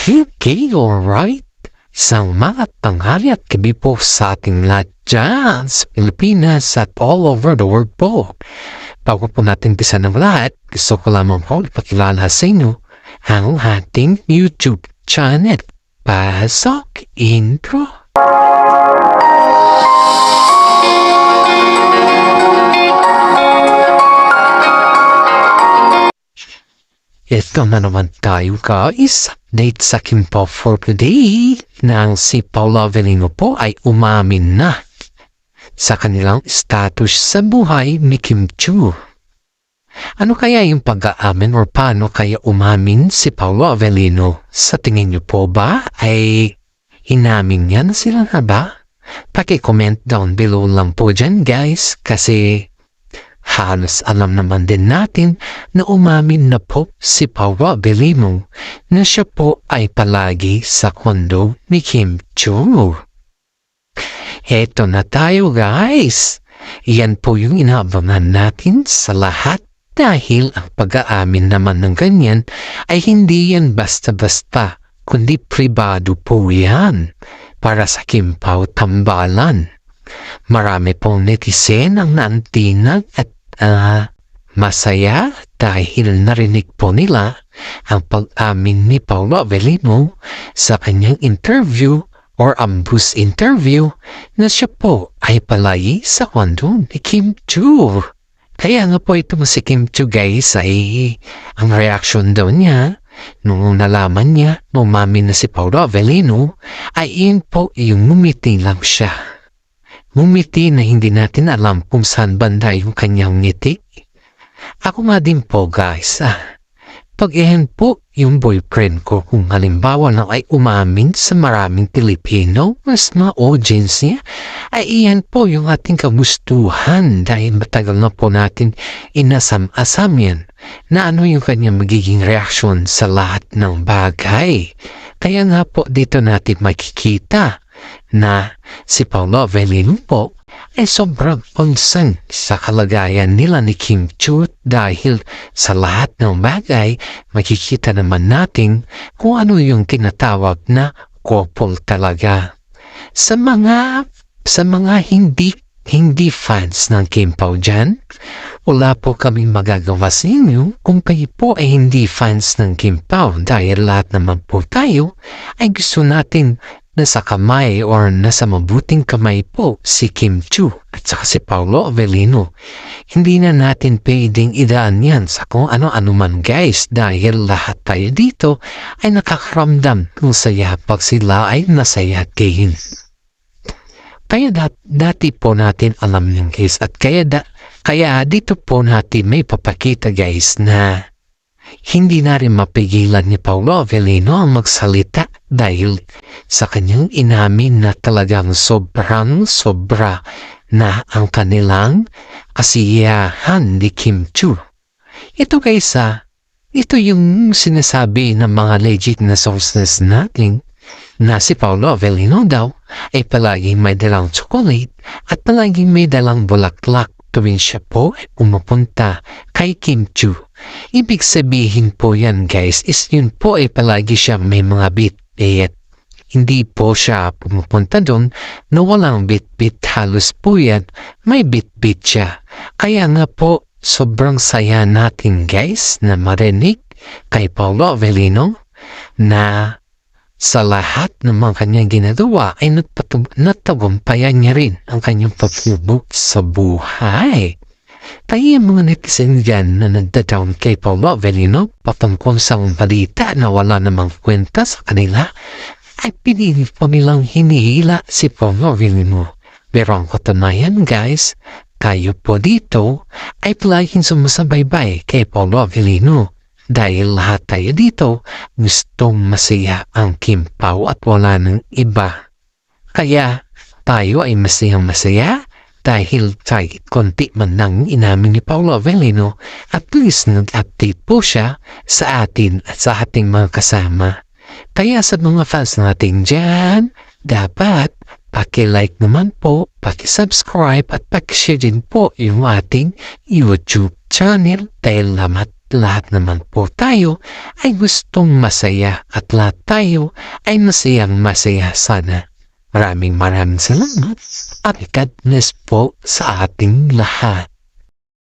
Okay, alright. Isang mga tanghali at gabi po sa ating lahat dyan sa Pilipinas at all over the world po. Bago po natin bisa ng lahat, gusto ko lamang po ipakilala sa inyo ang ating YouTube channel. Pasok intro! Ito na naman tayo guys, update sa Kimpaw for today nang si Paolo Avellino po ay umamin na sa kanilang status sa buhay ni Kim Chiu. Ano kaya yung pag-aamin or paano kaya umamin si Paolo Avellino? Sa tingin niyo po ba ay inamin niya na sila na ba? Paki-comment down below lang po dyan guys kasi halos alam naman din natin na umamin na po si Paolo Avellino na siya po ay palagi sa kondo ni Kim Chiu. Heto na tayo guys. Yan po yung inaabangan natin sa lahat dahil ang pag-aamin naman ng ganyan ay hindi yan basta-basta kundi pribado po yan para sa Kimpaw tambalan. Marami pong netizen ang naantinag at masaya dahil narinig po nila ang pag-amin ni Paolo Avellino sa kanyang interview or ambush interview na siya po ay palagi sa kondo ni Kim Chiu. Kaya nga po ito si Kim Chiu guys ay ang reaction daw niya nung nalaman niya nung umamin na si Paolo Avellino ay yun po yung ngumiti lang siya. Ngumiti na hindi natin alam kung saan banda yung kanyang ngiti. Ako nga din po guys, pag iyan po yung boyfriend ko kung halimbawa na ay umamin sa maraming Pilipino, mas mga audience niya, ay iyan po yung ating kagustuhan dahil matagal na po natin inasam-asam yan na ano yung kanyang magiging reaksyon sa lahat ng bagay. Kaya nga po dito natin makikita na si Paolo Avellino po ay sobrang concerned sa kalagayan nila ni Kim Chiu dahil sa lahat ng bagay makikita naman natin kung ano yung tinatawag na couple talaga. Sa mga hindi fans ng Kimpaw dyan, wala po kaming magagawa sa inyo kung kayo po ay hindi fans ng Kimpaw dahil lahat naman po tayo ay gusto natin nasa kamay or nasa mabuting kamay po si Kim Chiu at saka si Paolo Avellino. Hindi na natin pwedeng idaan yan sa kung ano-ano man guys dahil lahat tayo dito ay nakakaramdam ng saya pag sila ay nasaya din. Kaya dati po natin alam yan guys at kaya dito po natin may papakita guys na hindi na rin mapigilan ni Paolo Avellino ang magsalita dahil sa kanyang inamin na talagang sobra na ang kanilang kasiyahan ni Kim Chiu. Ito guys ito yung sinasabi ng mga legit na sources natin na si Paolo Avellino daw ay palaging may dalang chocolate at palaging may dalang bulaklak tuwing siya po ay pumupunta kay Kim Chiu. Ibig sabihin po yan guys is yun po ay palagi siya may mga bit-bit. Hindi po siya pumupunta doon na walang bit-bit, halos po yan may bit-bit siya. Kaya nga po sobrang saya natin guys na marinig kay Paolo Avellino na sa lahat ng mga kanyang ginagawa ay natagumpayan niya rin ang kanyang pagtubok sa buhay. Kaya yung mga netizen dyan na nagda-down kay Paolo Avellino patungkol sa balita na wala namang kwenta sa kanila ay pinili po nilang hinihila si Paolo Avellino. Pero ang katunayan guys, kayo po dito ay palaging sumusabaybay kay Paolo Avellino dahil lahat tayo dito gustong masaya ang Kimpaw at wala ng iba. Kaya tayo ay masayang-masaya dahil kahit konti man nang inamin ni Paolo Avellino at least nag-update po siya sa atin at sa ating mga kasama. Kaya sa mga fans natin dyan, dapat paki-like naman po, paki-subscribe at paki-share din po yung ating YouTube channel dahil lahat naman po tayo ay gustong masaya at lahat tayo ay masayang masaya sana. Maraming salamat at God bless po sa ating lahat.